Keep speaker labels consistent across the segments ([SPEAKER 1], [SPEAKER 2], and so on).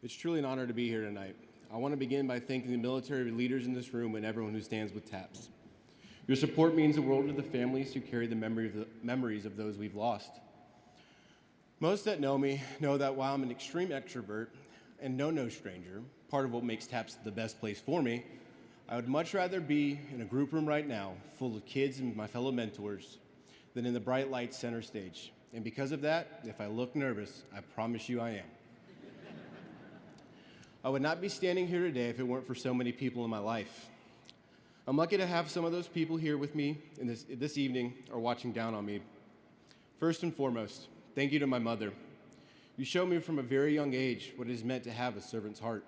[SPEAKER 1] It's truly an honor to be here tonight. I want to begin by thanking the military leaders in this room and everyone who stands with TAPS. Your support means the world to the families who carry the memories of those we've lost. Most that know me know that while I'm an extreme extrovert and no stranger, part of what makes TAPS the best place for me, I would much rather be in a group room right now full of kids and my fellow mentors than in the bright lights center stage. And because of that, if I look nervous, I promise you I am. I would not be standing here today if it weren't for so many people in my life. I'm lucky to have some of those people here with me this evening or watching down on me. First and foremost, thank you to my mother. You showed me from a very young age what it is meant to have a servant's heart.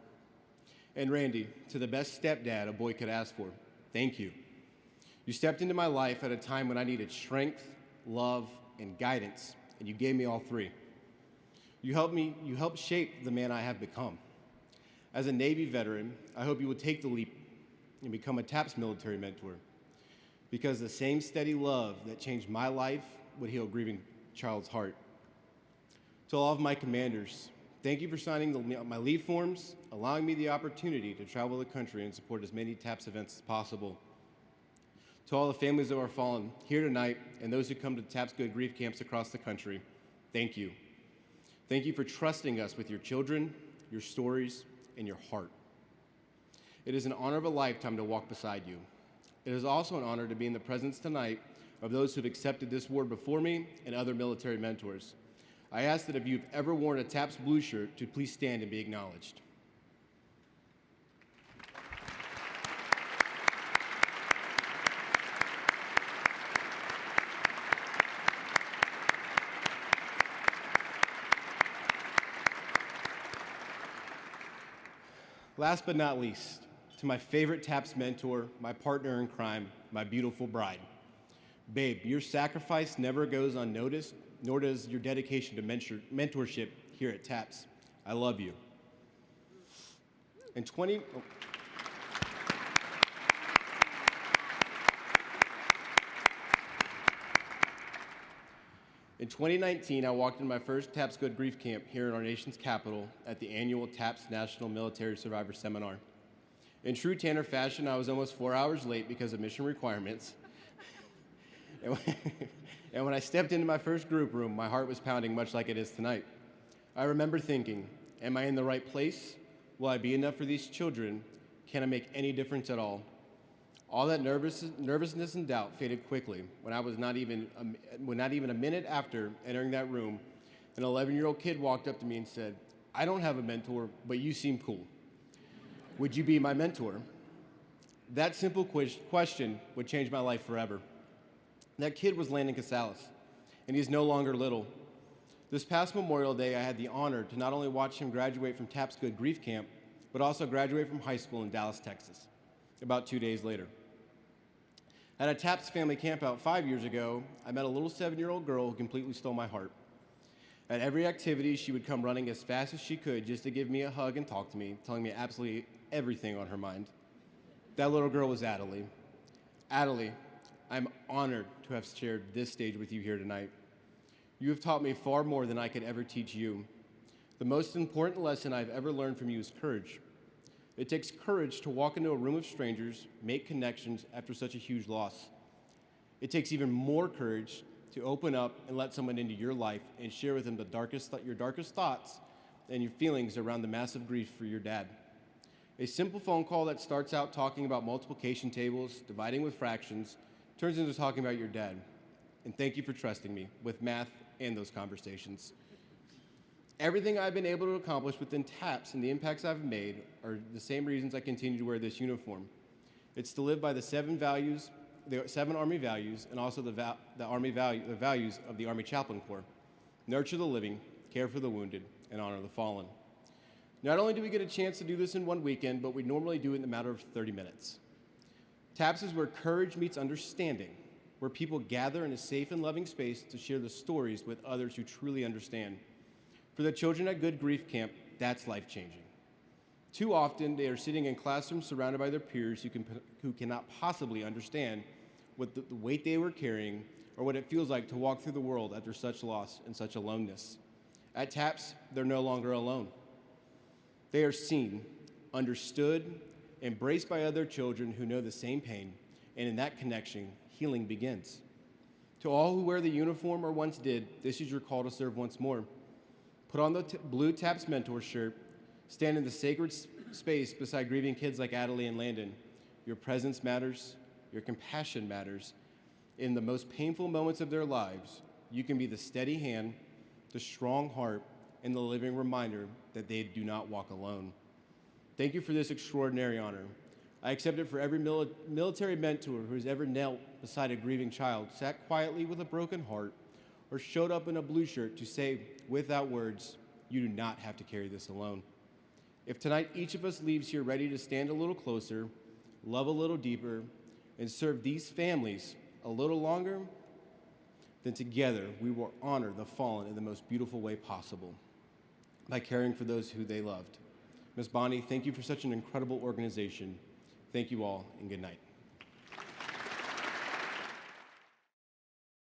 [SPEAKER 1] And Randy, to the best stepdad a boy could ask for, thank you. You stepped into my life at a time when I needed strength, love, and guidance, and you gave me all three. You helped shape the man I have become. As a Navy veteran, I hope you will take the leap and become a TAPS military mentor, because the same steady love that changed my life would heal a grieving child's heart. To all of my commanders, thank you for signing my leave forms, allowing me the opportunity to travel the country and support as many TAPS events as possible. To all the families of our fallen here tonight and those who come to TAPS Good Grief camps across the country, thank you. Thank you for trusting us with your children, your stories, and your heart. It is an honor of a lifetime to walk beside you. It is also an honor to be in the presence tonight of those who have accepted this award before me and other military mentors. I ask that if you've ever worn a TAPS blue shirt, to please stand and be acknowledged. Last but not least, to my favorite TAPS mentor, my partner in crime, my beautiful bride. Babe, your sacrifice never goes unnoticed, nor does your dedication to mentorship here at TAPS. I love you. In 2019, I walked into my first TAPS Good Grief camp here in our nation's capital at the annual TAPS National Military Survivor Seminar. In true Tanner fashion, I was almost 4 hours late because of mission requirements. And when I stepped into my first group room, my heart was pounding much like it is tonight. I remember thinking, am I in the right place? Will I be enough for these children? Can I make any difference at all? All that nervousness and doubt faded quickly when not even a minute after entering that room, an 11-year-old kid walked up to me and said, I don't have a mentor, but you seem cool. Would you be my mentor? That simple question would change my life forever. That kid was Landon Casales, and he's no longer little. This past Memorial Day, I had the honor to not only watch him graduate from TAPS Good Grief Camp, but also graduate from high school in Dallas, Texas, about 2 days later. At a TAPS family campout 5 years ago, I met a little 7-year-old girl who completely stole my heart. At every activity, she would come running as fast as she could just to give me a hug and talk to me, telling me absolutely everything on her mind. That little girl was Adelie. Adelie, I'm honored to have shared this stage with you here tonight. You have taught me far more than I could ever teach you. The most important lesson I've ever learned from you is courage. It takes courage to walk into a room of strangers, make connections after such a huge loss. It takes even more courage to open up and let someone into your life and share with them your darkest thoughts and your feelings around the massive grief for your dad. A simple phone call that starts out talking about multiplication tables, dividing with fractions, turns into talking about your dad. And thank you for trusting me with math and those conversations. Everything I've been able to accomplish within TAPS and the impacts I've made are the same reasons I continue to wear this uniform. It's to live by the 7 Army values, and also the values of the Army Chaplain Corps. Nurture the living, care for the wounded, and honor the fallen. Not only do we get a chance to do this in one weekend, but we normally do it in a matter of 30 minutes. TAPS is where courage meets understanding, where people gather in a safe and loving space to share the stories with others who truly understand. For the children at Good Grief Camp, that's life-changing. Too often, they are sitting in classrooms surrounded by their peers who cannot possibly understand what the weight they were carrying or what it feels like to walk through the world after such loss and such aloneness. At TAPS, they're no longer alone. They are seen, understood, embraced by other children who know the same pain, and in that connection, healing begins. To all who wear the uniform or once did, this is your call to serve once more. Put on the blue TAPS mentor shirt, stand in the sacred space beside grieving kids like Adelie and Landon. Your presence matters, your compassion matters. In the most painful moments of their lives, you can be the steady hand, the strong heart, and the living reminder that they do not walk alone. Thank you for this extraordinary honor. I accept it for every military mentor who has ever knelt beside a grieving child, sat quietly with a broken heart, or showed up in a blue shirt to say, without words, you do not have to carry this alone. If tonight each of us leaves here ready to stand a little closer, love a little deeper, and serve these families a little longer, then together we will honor the fallen in the most beautiful way possible by caring for those who they loved. Ms. Bonnie, thank you for such an incredible organization. Thank you all, and good night.